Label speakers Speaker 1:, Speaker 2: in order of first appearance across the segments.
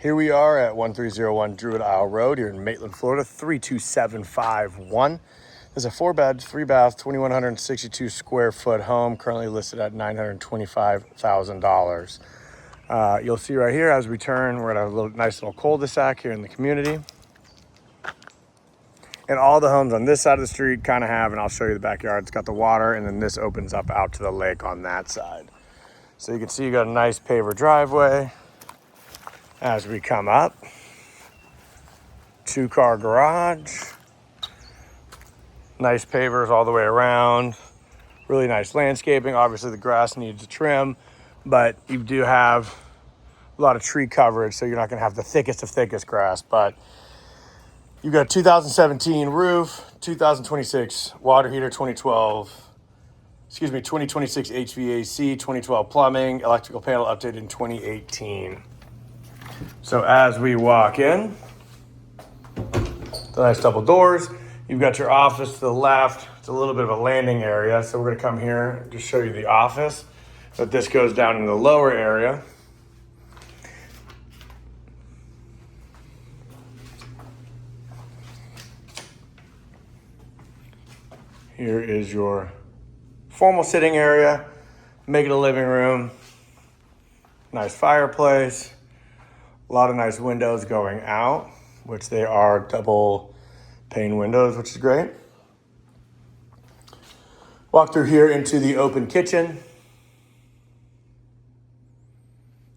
Speaker 1: Here we are at 1301 Druid Isle Road here in Maitland, Florida, 32751. There's a 4-bed, 3-bath, 2,162 square foot home currently listed at $925,000. You'll see right here as we turn, we're at a nice little cul-de-sac here in the community. And all the homes on this side of the street kind of have, and I'll show you the backyard. It's got the water, and then this opens up out to the lake on that side. So you can see you got a nice paver driveway as we come up. 2-car garage. Nice pavers all the way around. Really nice landscaping. Obviously the grass needs a trim, but you do have a lot of tree coverage, so you're not gonna have the thickest of thickest grass, but you've got 2017 roof, 2026 water heater, 2026 HVAC, 2012 plumbing, electrical panel updated in 2018. So as we walk in, the nice double doors, you've got your office to the left. It's a little bit of a landing area, so we're gonna come here and just show you the office. But this goes down in the lower area. Here is your formal sitting area. Make it a living room. Nice fireplace. A lot of nice windows going out, which they are double pane windows, which is great. Walk through here into the open kitchen.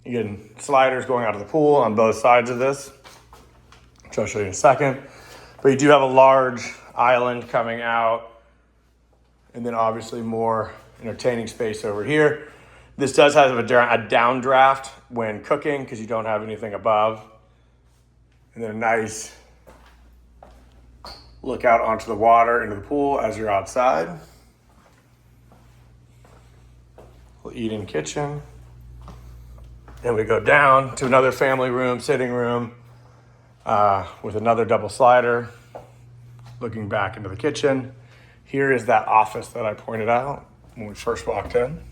Speaker 1: You get sliders going out of the pool on both sides of this, which I'll show you in a second. But you do have a large island coming out, and then obviously more entertaining space over here. This does have a downdraft when cooking because you don't have anything above. And then a nice look out onto the water into the pool as you're outside. Little eating kitchen. Then we go down to another family room, sitting room, with another double slider. Looking back into the kitchen. Here is that office that I pointed out when we first walked in.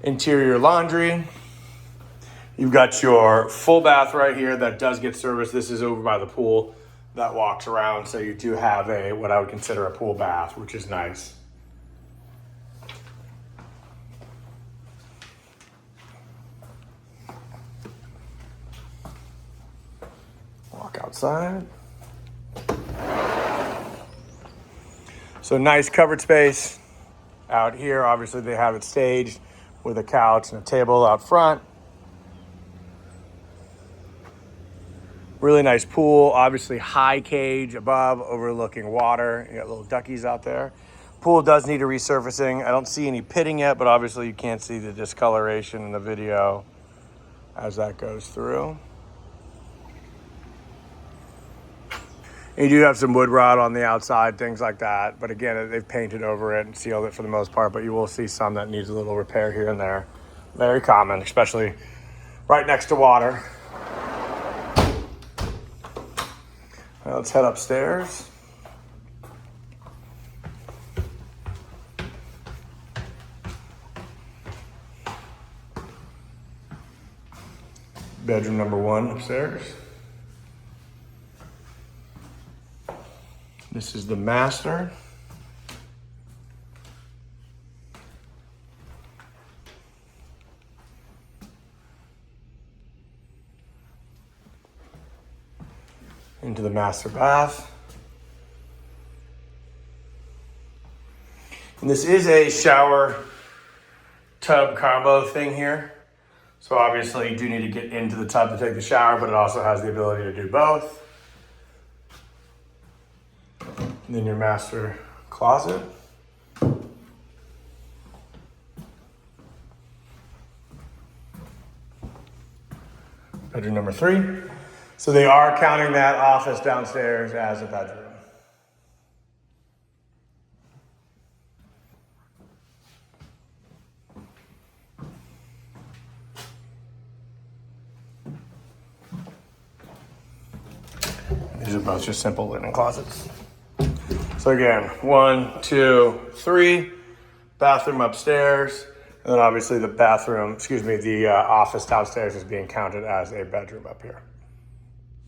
Speaker 1: Interior laundry. You've got your full bath right here that does get serviced. This is over by the pool that walks around. So you do have what I would consider a pool bath, which is nice. Walk outside. So nice covered space out here. Obviously they have it staged with a couch and a table out front. Really nice pool, obviously high cage above overlooking water. You got little duckies out there. Pool does need a resurfacing. I don't see any pitting yet, but obviously you can't see the discoloration in the video as that goes through. And you do have some wood rot on the outside, things like that. But again, they've painted over it and sealed it for the most part, but you will see some that needs a little repair here and there. Very common, especially right next to water. Now let's head upstairs. Bedroom number 1 upstairs. This is the master. Into the master bath. And this is a shower tub combo thing here. So obviously you do need to get into the tub to take the shower, but it also has the ability to do both. And then your master closet. Bedroom number 3. So they are counting that office downstairs as a bedroom. These are both just simple linen closets. So again, 1, 2, 3, bathroom upstairs, And then obviously the bathroom, the office downstairs is being counted as a bedroom up here.